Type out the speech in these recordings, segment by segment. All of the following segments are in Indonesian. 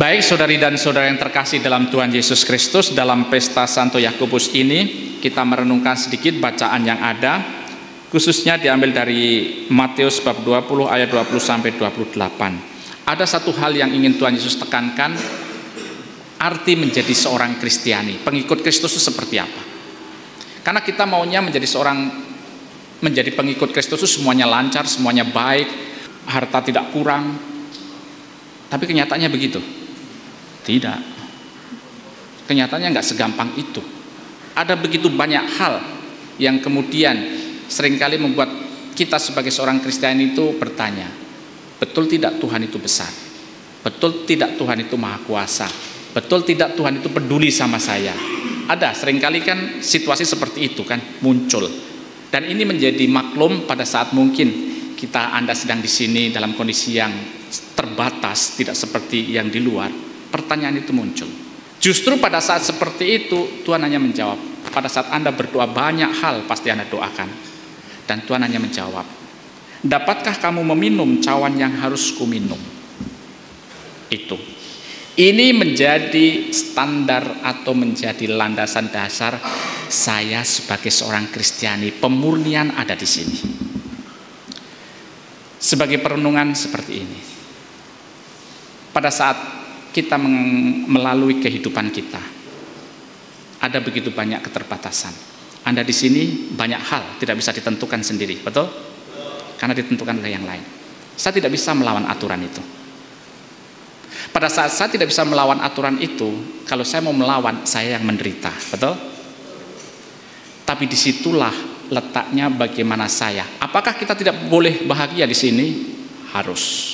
Baik saudari dan saudara yang terkasih dalam Tuhan Yesus Kristus, dalam pesta Santo Yakobus ini kita merenungkan sedikit bacaan yang ada, khususnya diambil dari Matius bab 20 ayat 20 sampai 28. Ada satu hal yang ingin Tuhan Yesus tekankan, arti menjadi seorang Kristiani, pengikut Kristus itu seperti apa? Karena kita maunya menjadi pengikut Kristus itu semuanya lancar, semuanya baik, harta tidak kurang. Tapi kenyataannya begitu? Tidak. Kenyataannya nggak segampang itu. Ada begitu banyak hal yang kemudian seringkali membuat kita sebagai seorang Kristiani itu bertanya, betul tidak Tuhan itu besar? Betul tidak Tuhan itu maha kuasa? Betul tidak Tuhan itu peduli sama saya? Ada, seringkali kan situasi seperti itu kan muncul. Dan ini menjadi maklum pada saat mungkin Anda sedang di sini dalam kondisi yang terbatas, tidak seperti yang di luar. Pertanyaan itu muncul. Justru pada saat seperti itu Tuhan hanya menjawab. Pada saat Anda berdoa banyak hal pasti Anda doakan. Dan Tuhan hanya menjawab, dapatkah kamu meminum cawan yang harus kuminum? Itu. Ini menjadi standar atau menjadi landasan dasar saya sebagai seorang Kristiani. Pemurnian ada di sini. Sebagai perenungan seperti ini. Pada saat kita melalui kehidupan kita, ada begitu banyak keterbatasan. Anda di sini banyak hal tidak bisa ditentukan sendiri, betul? Karena ditentukan oleh yang lain. Saya tidak bisa melawan aturan itu. Pada saat saya tidak bisa melawan aturan itu, kalau saya mau melawan, saya yang menderita, betul? Tapi disitulah letaknya bagaimana saya. Apakah kita tidak boleh bahagia di sini? Harus.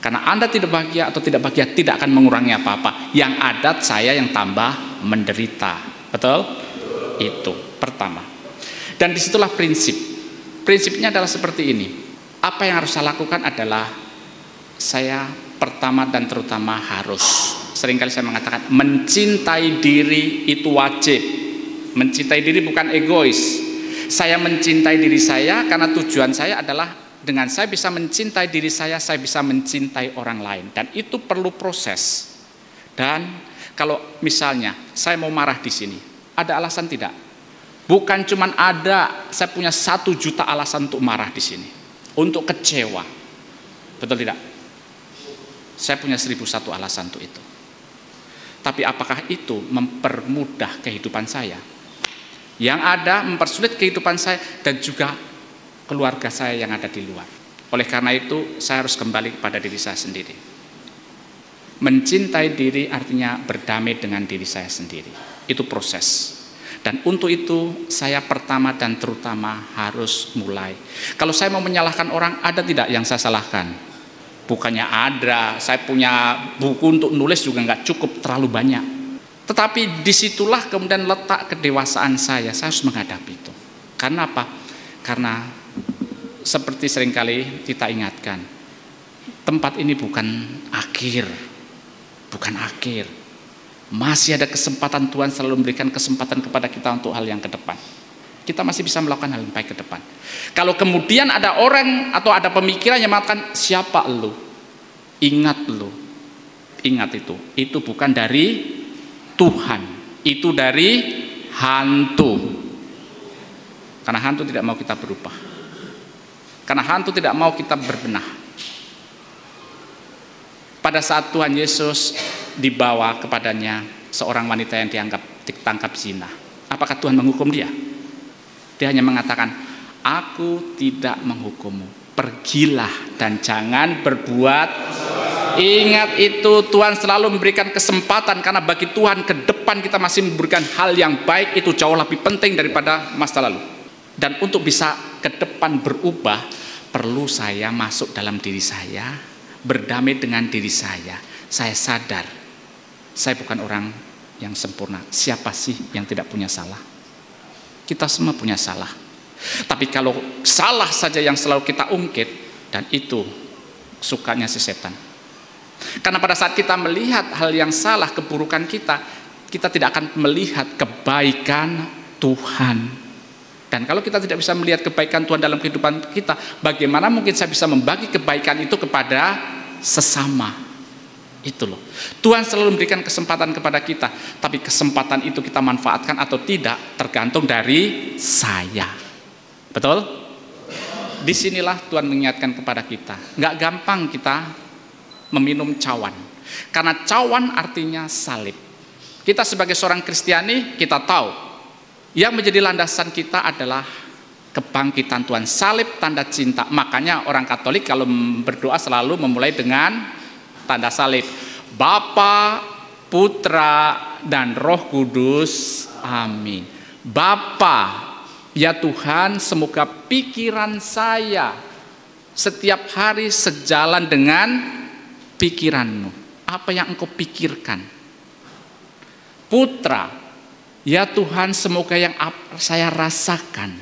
Karena Anda tidak bahagia atau tidak bahagia tidak akan mengurangi apa-apa. Yang ada saya yang tambah menderita. Betul? Itu pertama. Dan disitulah prinsip. Prinsipnya adalah seperti ini. Apa yang harus saya lakukan adalah saya pertama dan terutama harus. Seringkali saya mengatakan mencintai diri itu wajib. Mencintai diri bukan egois. Saya mencintai diri saya karena tujuan saya adalah dengan saya bisa mencintai diri saya bisa mencintai orang lain. Dan itu perlu proses. Dan kalau misalnya saya mau marah di sini, ada alasan tidak? Bukan cuman saya punya 1 juta alasan untuk marah di sini, untuk kecewa. Betul tidak? Saya punya 1001 alasan untuk itu. Tapi apakah itu mempermudah kehidupan saya? Yang ada mempersulit kehidupan saya dan juga keluarga saya yang ada di luar. Oleh karena itu saya harus kembali kepada diri saya sendiri. Mencintai diri artinya berdamai dengan diri saya sendiri. Itu proses. Dan untuk itu saya pertama dan terutama harus mulai. Kalau saya mau menyalahkan orang, ada tidak yang saya salahkan? Bukannya ada, saya punya buku untuk nulis juga nggak cukup, terlalu banyak. Tetapi disitulah kemudian letak kedewasaan saya harus menghadapi itu. Karena apa? Karena seperti seringkali kita ingatkan, tempat ini bukan akhir. Bukan akhir. Masih ada kesempatan, Tuhan selalu memberikan kesempatan kepada kita untuk hal yang ke depan. Kita masih bisa melakukan hal yang baik ke depan. Kalau kemudian ada orang atau ada pemikiran yang mengatakan, siapa lu? Ingat lu. Ingat itu bukan dari Tuhan. Itu dari hantu. Karena hantu tidak mau kita berubah. Karena hantu tidak mau kita berbenah. Pada saat Tuhan Yesus dibawa kepadanya seorang wanita yang ditangkap zina, apakah Tuhan menghukum dia? Dia hanya mengatakan, aku tidak menghukummu, pergilah dan jangan berbuat. Ingat itu, Tuhan selalu memberikan kesempatan, karena bagi Tuhan ke depan kita masih memberikan hal yang baik, itu jauh lebih penting daripada masa lalu. Dan untuk bisa ke depan berubah, perlu saya masuk dalam diri saya, berdamai dengan diri saya. Saya sadar, saya bukan orang yang sempurna. Siapa sih yang tidak punya salah? Kita semua punya salah. Tapi kalau salah saja yang selalu kita ungkit, dan itu sukanya si setan. Karena pada saat kita melihat hal yang salah, keburukan kita tidak akan melihat kebaikan Tuhan. Dan kalau kita tidak bisa melihat kebaikan Tuhan dalam kehidupan kita, bagaimana mungkin saya bisa membagi kebaikan itu kepada sesama? Itu loh. Tuhan selalu memberikan kesempatan kepada kita, tapi kesempatan itu kita manfaatkan atau tidak tergantung dari saya. Betul? Disinilah Tuhan mengingatkan kepada kita. Nggak gampang kita meminum cawan, karena cawan artinya salib. Kita sebagai seorang Kristiani, kita tahu yang menjadi landasan kita adalah kebangkitan Tuhan. Salib tanda cinta. Makanya orang Katolik kalau berdoa selalu memulai dengan tanda salib. Bapa, Putra, dan Roh Kudus. Amin. Bapa, ya Tuhan, semoga pikiran saya setiap hari sejalan dengan pikiran-Mu. Apa yang Engkau pikirkan? Putra, ya Tuhan, semoga yang saya rasakan,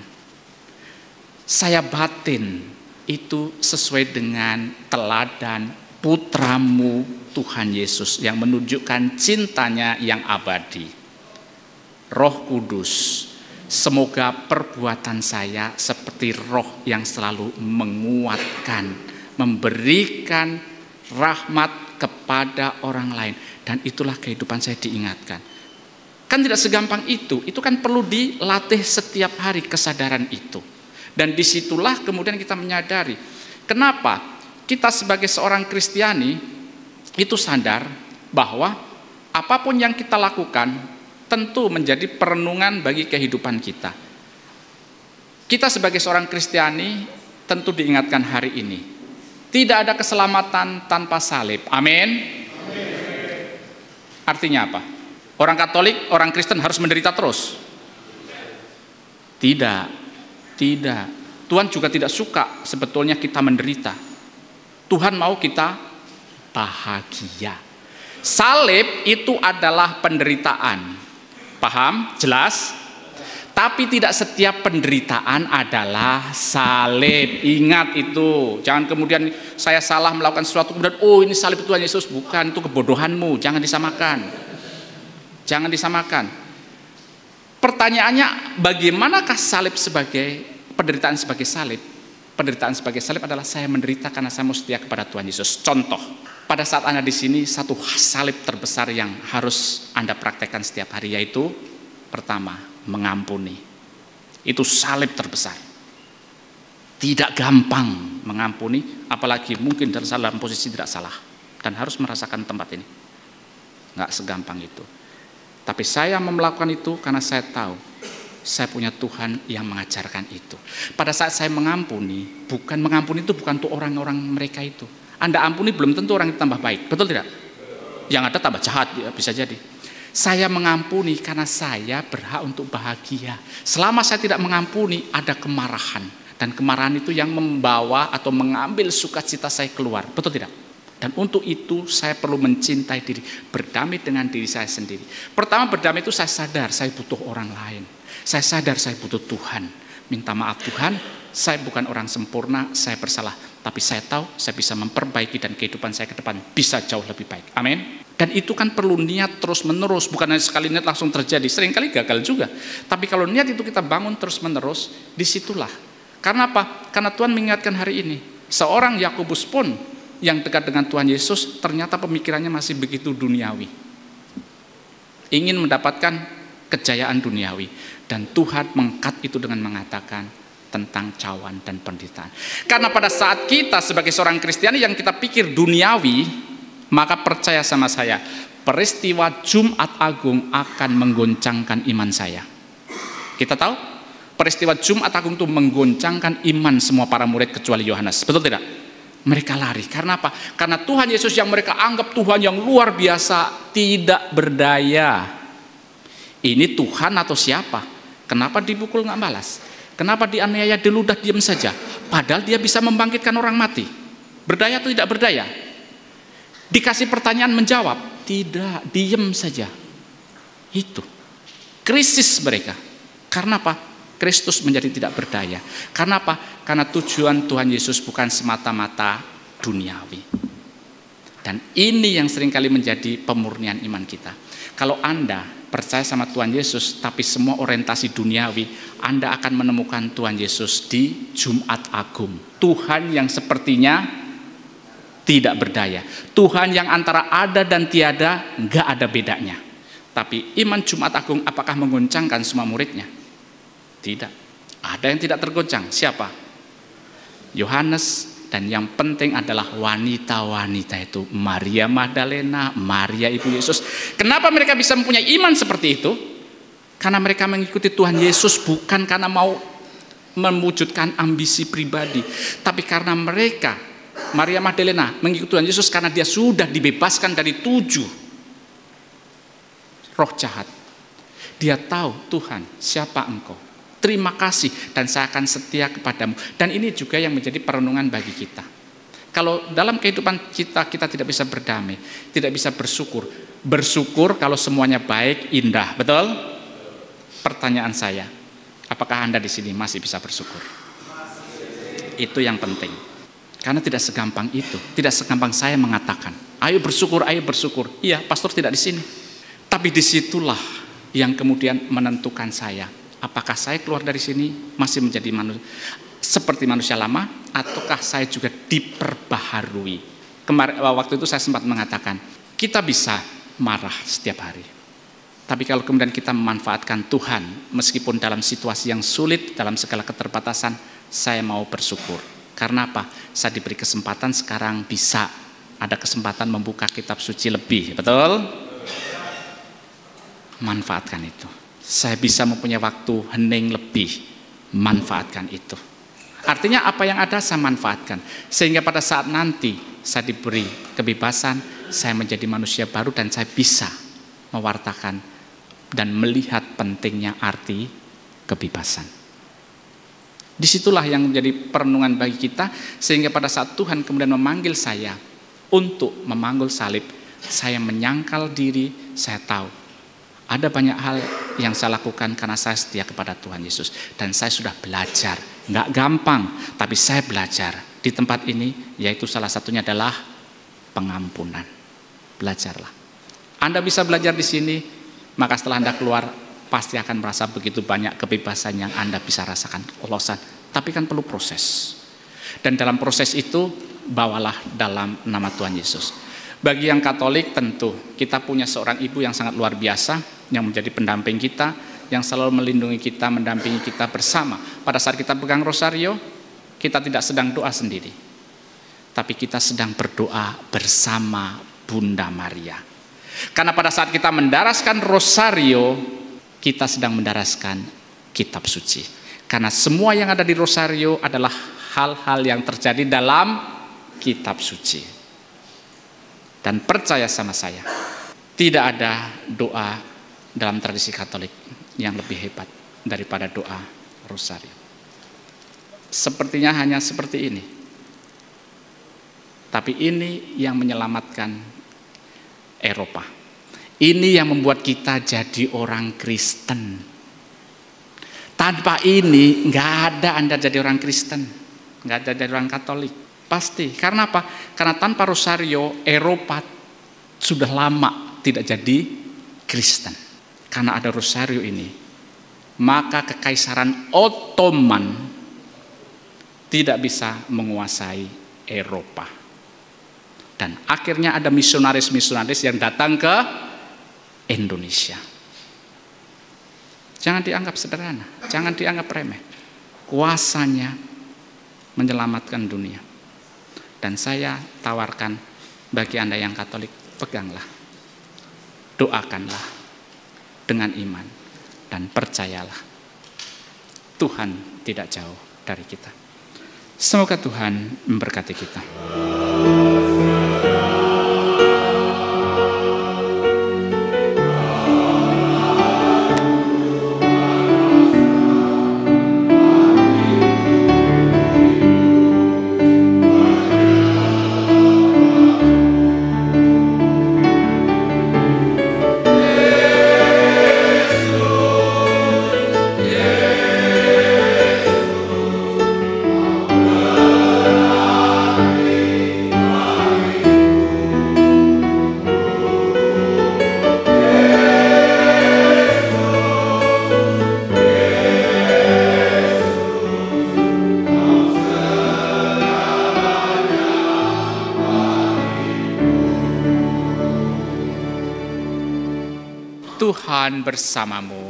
saya batin, itu sesuai dengan teladan Putramu Tuhan Yesus yang menunjukkan cintanya yang abadi. Roh Kudus, semoga perbuatan saya seperti roh yang selalu menguatkan, memberikan rahmat kepada orang lain. Dan itulah kehidupan saya diingatkan. Kan tidak segampang itu kan perlu dilatih setiap hari kesadaran itu. Dan disitulah kemudian kita menyadari, kenapa kita sebagai seorang Kristiani itu sadar bahwa apapun yang kita lakukan tentu menjadi perenungan bagi kehidupan kita. Kita sebagai seorang Kristiani tentu diingatkan hari ini, tidak ada keselamatan tanpa salib. Amin. Artinya apa? Orang Katolik, orang Kristen harus menderita terus? Tidak. Tuhan juga tidak suka sebetulnya kita menderita. Tuhan mau kita bahagia. Salib itu adalah penderitaan. Paham? Jelas? Tapi tidak setiap penderitaan adalah salib. Ingat itu. Jangan kemudian saya salah melakukan sesuatu kemudian ini salib Tuhan Yesus. Bukan, itu kebodohanmu. Jangan disamakan. Jangan disamakan. Pertanyaannya, bagaimanakah salib sebagai penderitaan sebagai salib? Penderitaan sebagai salib adalah saya menderita karena saya mau setia kepada Tuhan Yesus. Contoh, pada saat Anda di sini, satu salib terbesar yang harus Anda praktekkan setiap hari, yaitu pertama, mengampuni. Itu salib terbesar. Tidak gampang mengampuni, apalagi mungkin dalam posisi tidak salah dan harus merasakan tempat ini. Nggak segampang itu. Tapi saya mau melakukan itu karena saya tahu saya punya Tuhan yang mengajarkan itu. Pada saat saya mengampuni itu bukan untuk orang-orang mereka itu. Anda ampuni belum tentu orang itu tambah baik, betul tidak? Yang ada tambah jahat, ya, bisa jadi. Saya mengampuni karena saya berhak untuk bahagia. Selama saya tidak mengampuni, ada kemarahan. Dan kemarahan itu yang membawa atau mengambil sukacita saya keluar, betul tidak? Dan untuk itu saya perlu mencintai diri, berdamai dengan diri saya sendiri. Pertama, berdamai itu saya sadar saya butuh orang lain. Saya sadar saya butuh Tuhan. Minta maaf Tuhan, saya bukan orang sempurna, saya bersalah. Tapi saya tahu saya bisa memperbaiki dan kehidupan saya ke depan bisa jauh lebih baik. Amin. Dan itu kan perlu niat terus menerus, bukan hanya sekali niat langsung terjadi. Seringkali gagal juga. Tapi kalau niat itu kita bangun terus menerus, disitulah. Karena apa? Karena Tuhan mengingatkan hari ini. Seorang Yakobus pun yang dekat dengan Tuhan Yesus ternyata pemikirannya masih begitu duniawi. Ingin mendapatkan kejayaan duniawi. Dan Tuhan mengangkat itu dengan mengatakan tentang cawan dan penderitaan. Karena pada saat kita sebagai seorang Kristiani yang kita pikir duniawi, maka percaya sama saya, peristiwa Jumat Agung akan menggoncangkan iman saya. Kita tahu, peristiwa Jumat Agung itu menggoncangkan iman semua para murid kecuali Yohanes. Betul tidak? Mereka lari. Karena apa? Karena Tuhan Yesus yang mereka anggap Tuhan yang luar biasa tidak berdaya. Ini Tuhan atau siapa? Kenapa dipukul nggak balas? Kenapa dianiaya, diludah, diam saja? Padahal dia bisa membangkitkan orang mati. Berdaya atau tidak berdaya? Dikasih pertanyaan menjawab, tidak, diam saja. Itu krisis mereka. Karena apa? Kristus menjadi tidak berdaya. Karena apa? Karena tujuan Tuhan Yesus bukan semata-mata duniawi. Dan ini yang seringkali menjadi pemurnian iman kita. Kalau Anda percaya sama Tuhan Yesus, tapi semua orientasi duniawi, Anda akan menemukan Tuhan Yesus di Jumat Agung. Tuhan yang sepertinya tidak berdaya. Tuhan yang antara ada dan tiada, nggak ada bedanya. Tapi iman Jumat Agung apakah menggoncangkan semua muridnya? Tidak. Ada yang tidak tergoncang. Siapa? Yohanes. Dan yang penting adalah wanita-wanita itu, Maria Magdalena, Maria ibu Yesus. Kenapa mereka bisa mempunyai iman seperti itu? Karena mereka mengikuti Tuhan Yesus bukan karena mau mewujudkan ambisi pribadi, tapi karena mereka, Maria Magdalena mengikuti Tuhan Yesus karena dia sudah dibebaskan dari 7 roh jahat. Dia tahu, Tuhan, siapa Engkau? Terima kasih dan saya akan setia kepadamu. Dan ini juga yang menjadi perenungan bagi kita. Kalau dalam kehidupan kita tidak bisa berdamai, tidak bisa bersyukur. Bersyukur kalau semuanya baik, indah, betul? Pertanyaan saya, apakah Anda di sini masih bisa bersyukur? Itu yang penting. Karena tidak segampang itu, tidak segampang saya mengatakan, ayo bersyukur, ayo bersyukur. Iya, pastor tidak di sini. Tapi disitulah yang kemudian menentukan saya. Apakah saya keluar dari sini masih menjadi manusia seperti manusia lama, ataukah saya juga diperbaharui? Waktu itu saya sempat mengatakan, kita bisa marah setiap hari. Tapi kalau kemudian kita memanfaatkan Tuhan, meskipun dalam situasi yang sulit, dalam segala keterbatasan, saya mau bersyukur. Karena apa? Saya diberi kesempatan sekarang bisa ada kesempatan membuka kitab suci lebih, betul? Manfaatkan itu. Saya bisa mempunyai waktu hening lebih, manfaatkan itu. Artinya apa yang ada saya manfaatkan. Sehingga pada saat nanti saya diberi kebebasan, saya menjadi manusia baru dan saya bisa mewartakan dan melihat pentingnya arti kebebasan. Disitulah yang menjadi perenungan bagi kita, sehingga pada saat Tuhan kemudian memanggil saya untuk memanggul salib, saya menyangkal diri, saya tahu ada banyak hal yang saya lakukan karena saya setia kepada Tuhan Yesus. Dan saya sudah belajar, nggak gampang, tapi saya belajar di tempat ini, yaitu salah satunya adalah pengampunan. Belajarlah. Anda bisa belajar di sini, maka setelah Anda keluar, pasti akan merasa begitu banyak kebebasan yang Anda bisa rasakan, kolosan. Tapi kan perlu proses. Dan dalam proses itu, bawalah dalam nama Tuhan Yesus. Bagi yang Katolik tentu, kita punya seorang ibu yang sangat luar biasa, yang menjadi pendamping kita, yang selalu melindungi kita, mendampingi kita bersama. Pada saat kita pegang rosario, kita tidak sedang doa sendiri, tapi kita sedang berdoa bersama Bunda Maria. Karena pada saat kita mendaraskan rosario, kita sedang mendaraskan kitab suci. Karena semua yang ada di rosario adalah hal-hal yang terjadi dalam kitab suci. Dan percaya sama saya, tidak ada doa dalam tradisi Katolik yang lebih hebat daripada doa rosario. Sepertinya hanya seperti ini. Tapi ini yang menyelamatkan Eropa. Ini yang membuat kita jadi orang Kristen. Tanpa ini nggak ada Anda jadi orang Kristen, nggak ada jadi orang Katolik. Pasti. Karena apa? Karena tanpa rosario Eropa sudah lama tidak jadi Kristen. Karena ada rosario ini, maka Kekaisaran Ottoman tidak bisa menguasai Eropa. Dan akhirnya ada misionaris-misionaris yang datang ke Indonesia. Jangan dianggap sederhana, jangan dianggap remeh. Kuasanya menyelamatkan dunia. Dan saya tawarkan bagi Anda yang Katolik, peganglah, doakanlah dengan iman, dan percayalah, Tuhan tidak jauh dari kita. Semoga Tuhan memberkati kita. Tuhan bersamamu.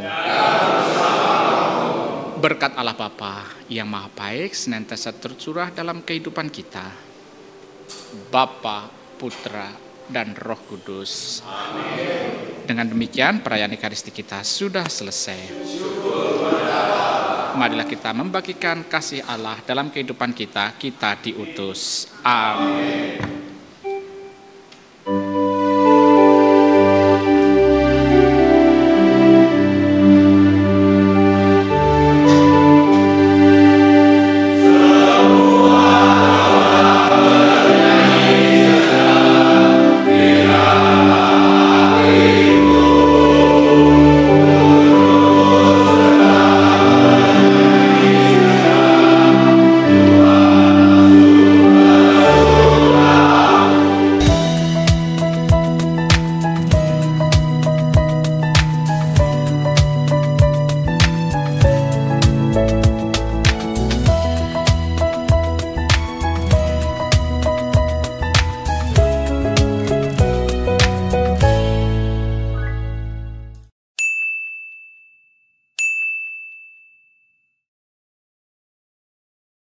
Berkat Allah Bapa yang Maha Baik senantiasa tercurah dalam kehidupan kita. Bapa, Putra, dan Roh Kudus. Amin. Dengan demikian perayaan Ekaristi kita sudah selesai. Marilah kita membagikan kasih Allah dalam kehidupan kita, kita diutus. Amin.